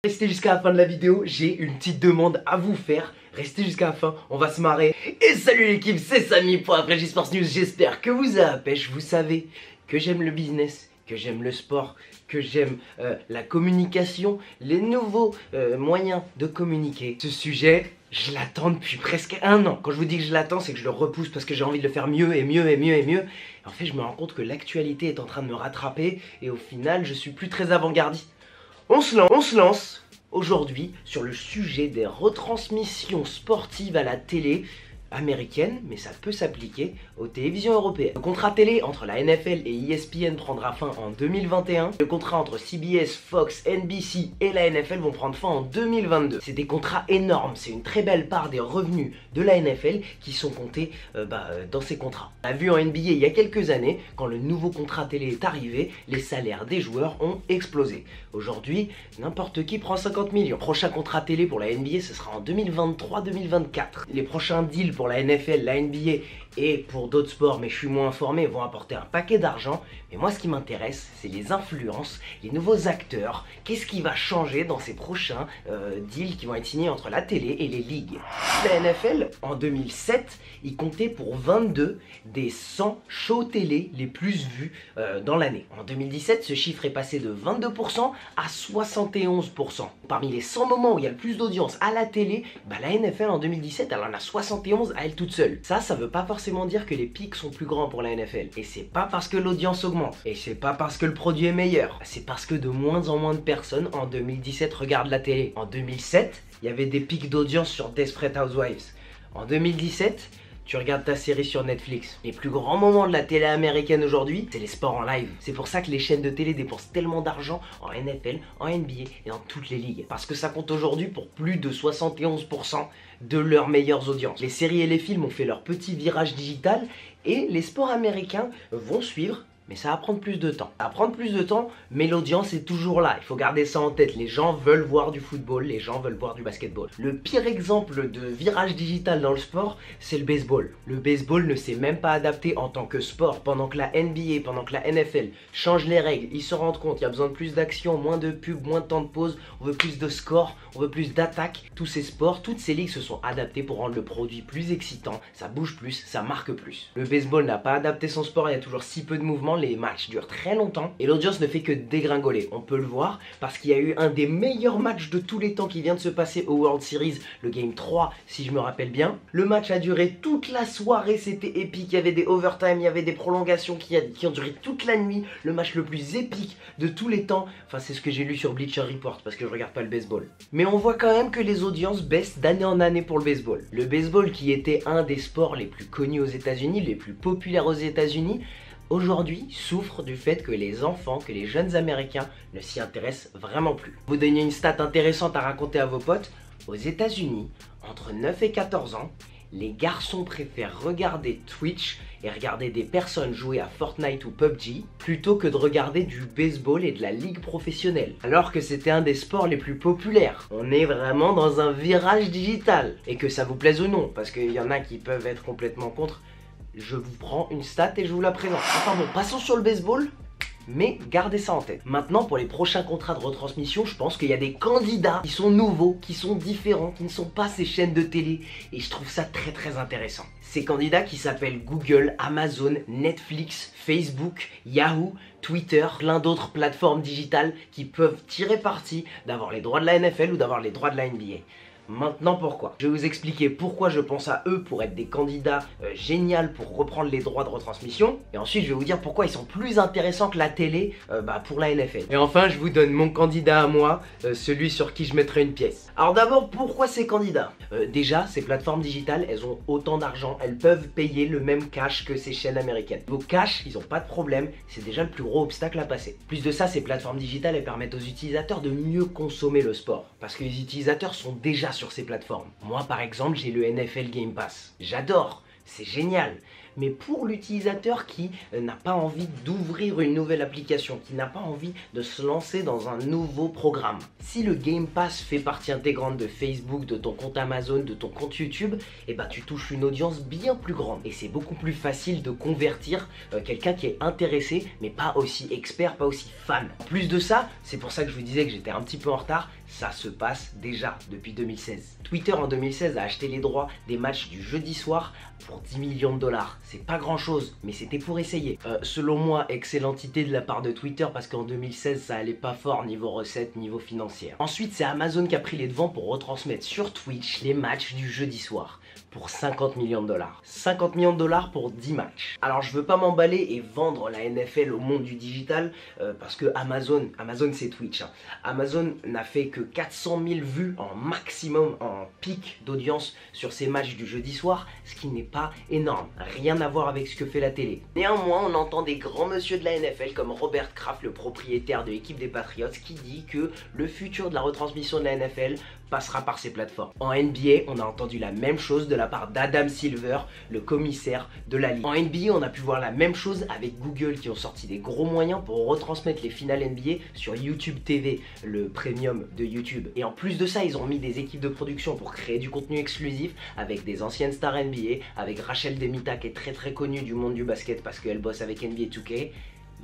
Restez jusqu'à la fin de la vidéo, j'ai une petite demande à vous faire. Restez jusqu'à la fin, on va se marrer. Et salut l'équipe, c'est Samy pour Après Sports News. J'espère que vous avez la pêche. Vous savez que j'aime le business, que j'aime le sport, que j'aime la communication, les nouveaux moyens de communiquer. Ce sujet, je l'attends depuis presque un an. Quand je vous dis que je l'attends, c'est que je le repousse parce que j'ai envie de le faire mieux et mieux et mieux et mieux. En fait, je me rends compte que l'actualité est en train de me rattraper et au final, je suis plus très avant-gardiste. On se lance aujourd'hui sur le sujet des retransmissions sportives à la télé américaine, mais ça peut s'appliquer aux télévisions européennes. Le contrat télé entre la NFL et ESPN prendra fin en 2021. Le contrat entre CBS, Fox, NBC et la NFL vont prendre fin en 2022. C'est des contrats énormes, c'est une très belle part des revenus de la NFL qui sont comptés dans ces contrats. On a vu en NBA il y a quelques années, quand le nouveau contrat télé est arrivé, les salaires des joueurs ont explosé. Aujourd'hui, n'importe qui prend 50 millions. Le prochain contrat télé pour la NBA, ce sera en 2023-2024. Les prochains deals pour la NFL, la NBA et pour d'autres sports, mais je suis moins informé, vont apporter un paquet d'argent. Mais moi, ce qui m'intéresse, c'est les influences, les nouveaux acteurs. Qu'est-ce qui va changer dans ces prochains deals qui vont être signés entre la télé et les ligues? La NFL, en 2007, il comptait pour 22 des 100 shows télé les plus vus dans l'année. En 2017, ce chiffre est passé de 22% à 71%. Parmi les 100 moments où il y a le plus d'audience à la télé, la NFL en 2017, elle en a 71 à elle toute seule. Ça veut pas forcément dire que les pics sont plus grands pour la NFL. Et c'est pas parce que l'audience augmente. Et c'est pas parce que le produit est meilleur. C'est parce que de moins en moins de personnes en 2017 regardent la télé. En 2007, il y avait des pics d'audience sur Desperate Housewives. En 2017, tu regardes ta série sur Netflix. Les plus grands moments de la télé américaine aujourd'hui, c'est les sports en live. C'est pour ça que les chaînes de télé dépensent tellement d'argent en NFL, en NBA et dans toutes les ligues. Parce que ça compte aujourd'hui pour plus de 71% de leurs meilleures audiences. Les séries et les films ont fait leur petit virage digital et les sports américains vont suivre. Mais ça va prendre plus de temps. Ça va prendre plus de temps, mais l'audience est toujours là. Il faut garder ça en tête. Les gens veulent voir du football, les gens veulent voir du basketball. Le pire exemple de virage digital dans le sport, c'est le baseball. Le baseball ne s'est même pas adapté en tant que sport. Pendant que la NBA, pendant que la NFL changent les règles, ils se rendent compte qu'il y a besoin de plus d'action, moins de pub, moins de temps de pause. On veut plus de score, on veut plus d'attaques. Tous ces sports, toutes ces ligues se sont adaptées pour rendre le produit plus excitant. Ça bouge plus, ça marque plus. Le baseball n'a pas adapté son sport, il y a toujours si peu de mouvements. Les matchs durent très longtemps et l'audience ne fait que dégringoler. On peut le voir parce qu'il y a eu un des meilleurs matchs de tous les temps qui vient de se passer au World Series, le Game 3 si je me rappelle bien. Le match a duré toute la soirée, c'était épique, il y avait des overtime, il y avait des prolongations qui ont duré toute la nuit. Le match le plus épique de tous les temps, enfin c'est ce que j'ai lu sur Bleacher Report parce que je regarde pas le baseball. Mais on voit quand même que les audiences baissent d'année en année pour le baseball. Le baseball qui était un des sports les plus connus aux États-Unis, les plus populaires aux États-Unis, aujourd'hui souffre du fait que les enfants, que les jeunes américains ne s'y intéressent vraiment plus. Vous donner une stat intéressante à raconter à vos potes, aux États-Unis, entre 9 et 14 ans, les garçons préfèrent regarder Twitch et regarder des personnes jouer à Fortnite ou PUBG plutôt que de regarder du baseball et de la ligue professionnelle. Alors que c'était un des sports les plus populaires. On est vraiment dans un virage digital. Et que ça vous plaise ou non, parce qu'il y en a qui peuvent être complètement contre. Je vous prends une stat et je vous la présente. Enfin bon, passons sur le baseball, mais gardez ça en tête. Maintenant, pour les prochains contrats de retransmission, je pense qu'il y a des candidats qui sont nouveaux, qui sont différents, qui ne sont pas ces chaînes de télé. Et je trouve ça très très intéressant. Ces candidats qui s'appellent Google, Amazon, Netflix, Facebook, Yahoo, Twitter, plein d'autres plateformes digitales qui peuvent tirer parti d'avoir les droits de la NFL ou d'avoir les droits de la NBA. Maintenant pourquoi? Je vais vous expliquer pourquoi je pense à eux pour être des candidats géniaux pour reprendre les droits de retransmission. Et ensuite je vais vous dire pourquoi ils sont plus intéressants que la télé pour la NFL. Et enfin je vous donne mon candidat à moi, celui sur qui je mettrai une pièce. Alors d'abord pourquoi ces candidats? Déjà ces plateformes digitales elles ont autant d'argent, elles peuvent payer le même cash que ces chaînes américaines. Vos cash ils ont pas de problème, c'est déjà le plus gros obstacle à passer. Plus de ça ces plateformes digitales elles permettent aux utilisateurs de mieux consommer le sport. Parce que les utilisateurs sont déjà sur ces plateformes. Moi par exemple j'ai le NFL Game Pass. J'adore, c'est génial. Mais pour l'utilisateur qui n'a pas envie d'ouvrir une nouvelle application, qui n'a pas envie de se lancer dans un nouveau programme, si le Game Pass fait partie intégrante de Facebook, de ton compte Amazon, de ton compte YouTube, et bah tu touches une audience bien plus grande. Et c'est beaucoup plus facile de convertir quelqu'un qui est intéressé, mais pas aussi expert, pas aussi fan. En plus de ça, c'est pour ça que je vous disais que j'étais un petit peu en retard, ça se passe déjà depuis 2016. Twitter en 2016 a acheté les droits des matchs du jeudi soir pour 10 millions de dollars. C'est pas grand chose, mais c'était pour essayer. Selon moi, excellente idée de la part de Twitter parce qu'en 2016 ça allait pas fort niveau recettes, niveau financière. Ensuite c'est Amazon qui a pris les devants pour retransmettre sur Twitch les matchs du jeudi soir pour 50 millions de dollars. 50 millions de dollars pour 10 matchs. Alors je veux pas m'emballer et vendre la NFL au monde du digital parce que Amazon c'est Twitch. Hein. Amazon n'a fait que 400 000 vues en maximum, en pic d'audience sur ces matchs du jeudi soir, ce qui n'est pas énorme. Rien à voir avec ce que fait la télé. Néanmoins, on entend des grands monsieur de la NFL comme Robert Kraft, le propriétaire de l'équipe des Patriots, qui dit que le futur de la retransmission de la NFL passera par ces plateformes. En NBA, on a entendu la même chose de la part d'Adam Silver, le commissaire de la ligue. En NBA, on a pu voir la même chose avec Google qui ont sorti des gros moyens pour retransmettre les finales NBA sur YouTube TV, le premium de YouTube. Et en plus de ça, ils ont mis des équipes de production pour créer du contenu exclusif avec des anciennes stars NBA, avec Rachel Demita qui est très connue du monde du basket parce qu'elle bosse avec NBA 2K.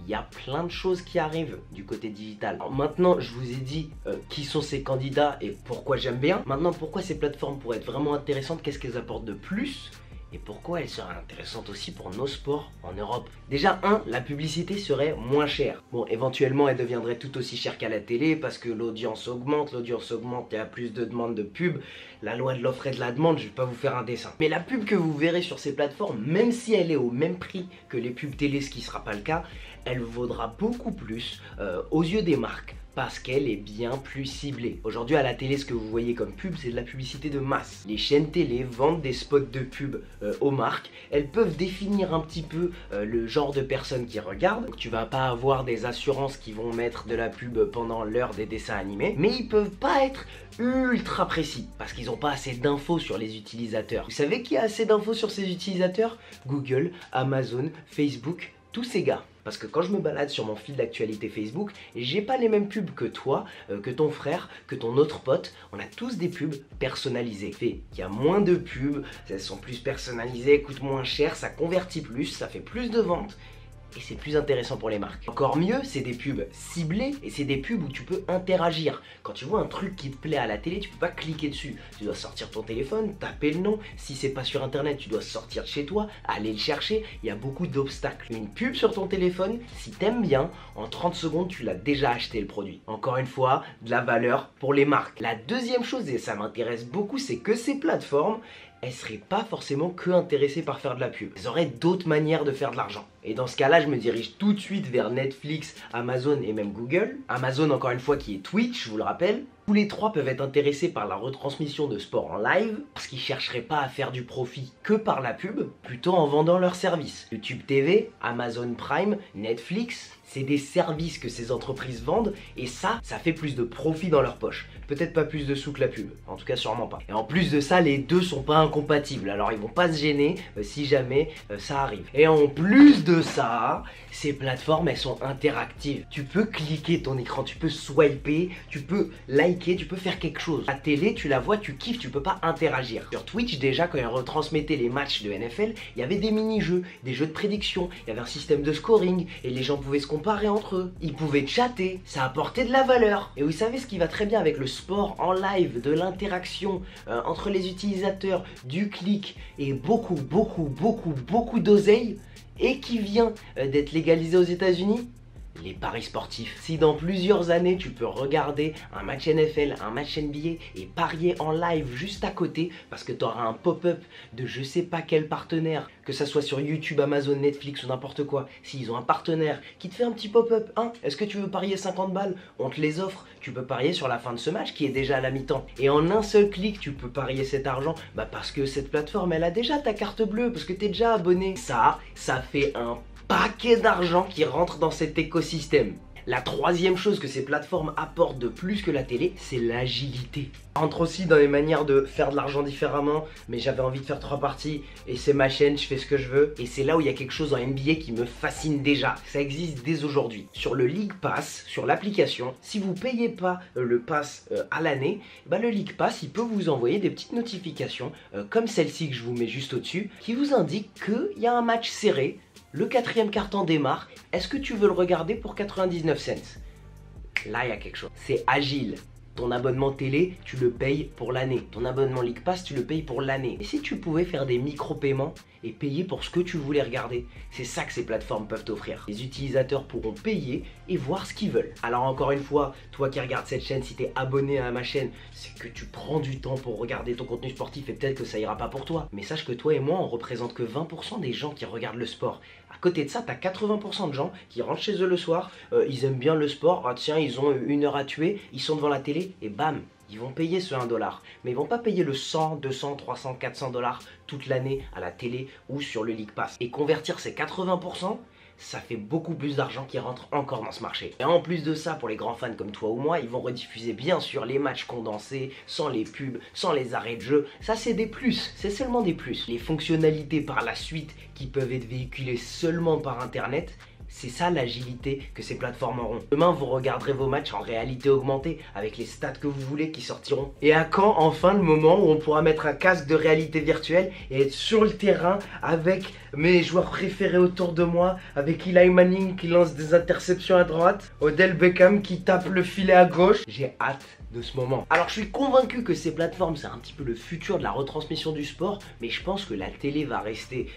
Il y a plein de choses qui arrivent du côté digital. Alors maintenant, je vous ai dit qui sont ces candidats et pourquoi j'aime bien. Maintenant, pourquoi ces plateformes pourraient être vraiment intéressantes, qu'est-ce qu'elles apportent de plus et pourquoi elles seraient intéressantes aussi pour nos sports en Europe. Déjà, la publicité serait moins chère. Bon, éventuellement, elle deviendrait tout aussi chère qu'à la télé parce que l'audience augmente, il y a plus de demandes de pub. La loi de l'offre et de la demande, je vais pas vous faire un dessin. Mais la pub que vous verrez sur ces plateformes, même si elle est au même prix que les pubs télé, ce qui sera pas le cas, elle vaudra beaucoup plus aux yeux des marques. Parce qu'elle est bien plus ciblée. Aujourd'hui à la télé, ce que vous voyez comme pub, c'est de la publicité de masse. Les chaînes télé vendent des spots de pub aux marques. Elles peuvent définir un petit peu le genre de personnes qui regardent. Donc, tu vas pas avoir des assurances qui vont mettre de la pub pendant l'heure des dessins animés. Mais ils peuvent pas être ultra précis parce qu'ils n'ont pas assez d'infos sur les utilisateurs. Vous savez qui a assez d'infos sur ces utilisateurs? Google, Amazon, Facebook, tous ces gars. Parce que quand je me balade sur mon fil d'actualité Facebook, j'ai pas les mêmes pubs que toi, que ton frère, que ton autre pote. On a tous des pubs personnalisées. Il y a moins de pubs, elles sont plus personnalisées, coûtent moins cher, ça convertit plus, ça fait plus de ventes. Et c'est plus intéressant pour les marques. Encore mieux, c'est des pubs ciblées et c'est des pubs où tu peux interagir. Quand tu vois un truc qui te plaît à la télé, tu peux pas cliquer dessus. Tu dois sortir ton téléphone, taper le nom. Si c'est pas sur internet, tu dois sortir de chez toi, aller le chercher. Il y a beaucoup d'obstacles. Une pub sur ton téléphone, si t'aimes bien, en 30 secondes, tu l'as déjà acheté le produit. Encore une fois, de la valeur pour les marques. La deuxième chose, et ça m'intéresse beaucoup, c'est que ces plateformes, elles seraient pas forcément que intéressées par faire de la pub. Elles auraient d'autres manières de faire de l'argent. Et dans ce cas-là, je me dirige tout de suite vers Netflix, Amazon et même Google. Amazon, encore une fois, qui est Twitch, je vous le rappelle. Tous les trois peuvent être intéressés par la retransmission de sport en live, parce qu'ils chercheraient pas à faire du profit que par la pub, plutôt en vendant leurs services. YouTube TV, Amazon Prime, Netflix, c'est des services que ces entreprises vendent, et ça fait plus de profit dans leur poche. Peut-être pas plus de sous que la pub, en tout cas sûrement pas. Et en plus de ça, les deux sont pas incompatibles, alors ils vont pas se gêner si jamais ça arrive. Et en plus de ça, ces plateformes, elles sont interactives. Tu peux cliquer ton écran, tu peux swiper, tu peux liker, tu peux faire quelque chose. La télé, tu la vois, tu kiffes, tu peux pas interagir. Sur Twitch, déjà, quand ils retransmettaient les matchs de NFL, il y avait des mini-jeux, des jeux de prédiction, il y avait un système de scoring, et les gens pouvaient se comparer entre eux. Ils pouvaient chatter, ça apportait de la valeur. Et vous savez ce qui va très bien avec le sport en live, de l'interaction entre les utilisateurs, du clic, et beaucoup d'oseille, et qui vient d'être légalisé aux États-Unis? Les paris sportifs. Si dans plusieurs années tu peux regarder un match NFL, un match NBA et parier en live juste à côté parce que tu auras un pop-up de je sais pas quel partenaire, que ça soit sur YouTube, Amazon, Netflix ou n'importe quoi, s'ils ont un partenaire qui te fait un petit pop-up, est-ce que tu veux parier 50 balles? On te les offre, tu peux parier sur la fin de ce match qui est déjà à la mi-temps. Et en un seul clic, tu peux parier cet argent, parce que cette plateforme, elle a déjà ta carte bleue, parce que tu es déjà abonné. Ça fait un paquet d'argent qui rentre dans cet écosystème. La troisième chose que ces plateformes apportent de plus que la télé, c'est l'agilité. Entre aussi dans les manières de faire de l'argent différemment, mais j'avais envie de faire 3 parties et c'est ma chaîne, je fais ce que je veux. Et c'est là où il y a quelque chose en NBA qui me fascine déjà. Ça existe dès aujourd'hui. Sur le League Pass, sur l'application, si vous payez pas le pass à l'année, le League Pass, il peut vous envoyer des petites notifications comme celle-ci que je vous mets juste au-dessus, qui vous indique qu'il y a un match serré. Le 4e quart-temps démarre, est-ce que tu veux le regarder pour 99 cents? Là, il y a quelque chose. C'est agile, Ton abonnement télé, tu le payes pour l'année. Ton abonnement League Pass, tu le payes pour l'année. Et si tu pouvais faire des micro-paiements et payer pour ce que tu voulais regarder, c'est ça que ces plateformes peuvent t'offrir. Les utilisateurs pourront payer et voir ce qu'ils veulent. Alors encore une fois, toi qui regardes cette chaîne, si tu es abonné à ma chaîne, c'est que tu prends du temps pour regarder ton contenu sportif et peut-être que ça ira pas pour toi. Mais sache que toi et moi, on représente que 20% des gens qui regardent le sport. À côté de ça, tu as 80% de gens qui rentrent chez eux le soir, ils aiment bien le sport, ah tiens, ils ont une heure à tuer, ils sont devant la télé et bam, ils vont payer ce 1 $. Mais ils vont pas payer le 100, 200, 300, 400 $ toute l'année à la télé ou sur le League Pass. Et convertir ces 80%, ça fait beaucoup plus d'argent qui rentre encore dans ce marché. Et en plus de ça, pour les grands fans comme toi ou moi, ils vont rediffuser bien sûr les matchs condensés, sans les pubs, sans les arrêts de jeu. Ça c'est des plus, c'est seulement des plus. Les fonctionnalités par la suite qui peuvent être véhiculées seulement par internet, c'est ça l'agilité que ces plateformes auront. Demain, vous regarderez vos matchs en réalité augmentée avec les stats que vous voulez qui sortiront. Et à quand enfin le moment où on pourra mettre un casque de réalité virtuelle et être sur le terrain avec mes joueurs préférés autour de moi, avec Eli Manning qui lance des interceptions à droite, Odell Beckham qui tape le filet à gauche. J'ai hâte de ce moment. Alors je suis convaincu que ces plateformes c'est un petit peu le futur de la retransmission du sport, mais je pense que la télé va rester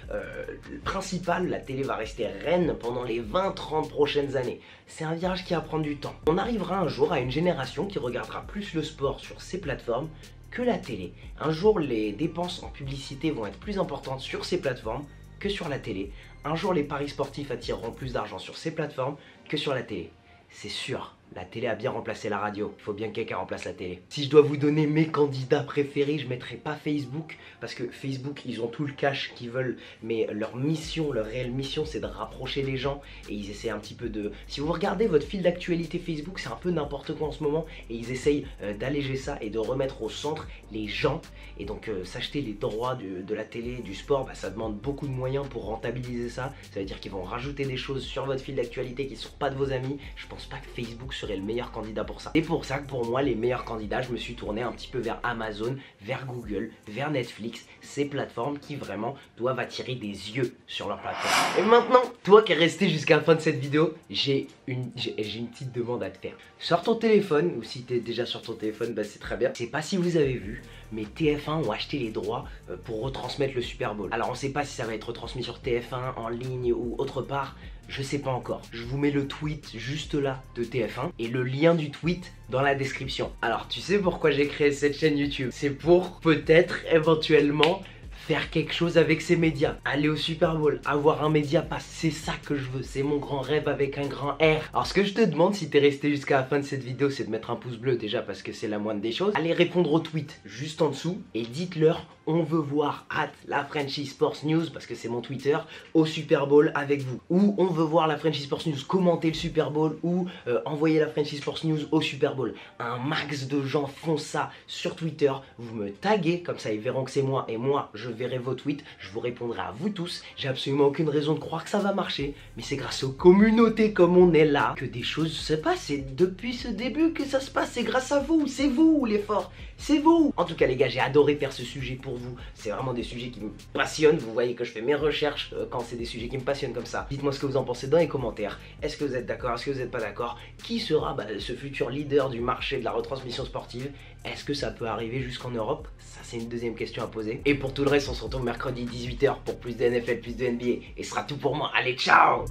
principale, la télé va rester reine pendant les 20-30 prochaines années. C'est un virage qui va prendre du temps. On arrivera un jour à une génération qui regardera plus le sport sur ces plateformes que la télé. Un jour les dépenses en publicité vont être plus importantes sur ces plateformes que sur la télé. Un jour les paris sportifs attireront plus d'argent sur ces plateformes que sur la télé. C'est sûr. La télé a bien remplacé la radio, il faut bien que quelqu'un remplace la télé. Si je dois vous donner mes candidats préférés, je mettrai pas Facebook, parce que Facebook, ils ont tout le cash qu'ils veulent, mais leur mission, leur réelle mission, c'est de rapprocher les gens, et ils essaient un petit peu de... Si vous regardez votre fil d'actualité Facebook, c'est un peu n'importe quoi en ce moment, et ils essayent d'alléger ça et de remettre au centre les gens, et donc s'acheter les droits de la télé, du sport, bah, ça demande beaucoup de moyens pour rentabiliser ça, ça veut dire qu'ils vont rajouter des choses sur votre fil d'actualité qui ne sont pas de vos amis. Je pense pas que Facebook serait le meilleur candidat pour ça. C'est pour ça que pour moi les meilleurs candidats, je me suis tourné un petit peu vers Amazon, vers Google, vers Netflix, ces plateformes qui vraiment doivent attirer des yeux sur leur plateforme. Et maintenant, toi qui es resté jusqu'à la fin de cette vidéo, j'ai une petite demande à te faire. Sors ton téléphone, ou si tu es déjà sur ton téléphone, bah c'est très bien. Je sais pas si vous avez vu, mais TF1 ont acheté les droits pour retransmettre le Super Bowl. Alors on sait pas si ça va être retransmis sur TF1, en ligne ou autre part. Je sais pas encore. Je vous mets le tweet juste là de TF1 et le lien du tweet dans la description. Alors tu sais pourquoi j'ai créé cette chaîne YouTube? C'est pour peut-être éventuellement faire quelque chose avec ces médias, aller au Super Bowl, avoir un média pass, c'est ça que je veux, c'est mon grand rêve avec un grand R. Alors ce que je te demande si t'es resté jusqu'à la fin de cette vidéo, c'est de mettre un pouce bleu déjà parce que c'est la moindre des choses. Allez répondre au tweet juste en dessous et dites-leur on veut voir la Frenchy Sports News, parce que c'est mon Twitter, au Super Bowl avec vous. Ou on veut voir la Frenchy Sports News commenter le Super Bowl, ou envoyer la Frenchy Sports News au Super Bowl. Un max de gens font ça sur Twitter, vous me taguez, comme ça ils verront que c'est moi, et moi je verrai vos tweets, je vous répondrai à vous tous. J'ai absolument aucune raison de croire que ça va marcher, mais c'est grâce aux communautés comme on est là que des choses se passent. C'est depuis ce début que ça se passe, c'est grâce à vous, c'est vous les forts, c'est vous. En tout cas les gars, j'ai adoré faire ce sujet pour vous, c'est vraiment des sujets qui me passionnent. Vous voyez que je fais mes recherches quand c'est des sujets qui me passionnent comme ça. Dites-moi ce que vous en pensez dans les commentaires. Est-ce que vous êtes d'accord, est-ce que vous n'êtes pas d'accord? Qui sera ce futur leader du marché de la retransmission sportive? Est-ce que ça peut arriver jusqu'en Europe? Ça c'est une deuxième question à poser. Et pour tout le reste, on se retrouve mercredi 18 h pour plus de NFL, plus de NBA. Et ce sera tout pour moi. Allez, ciao!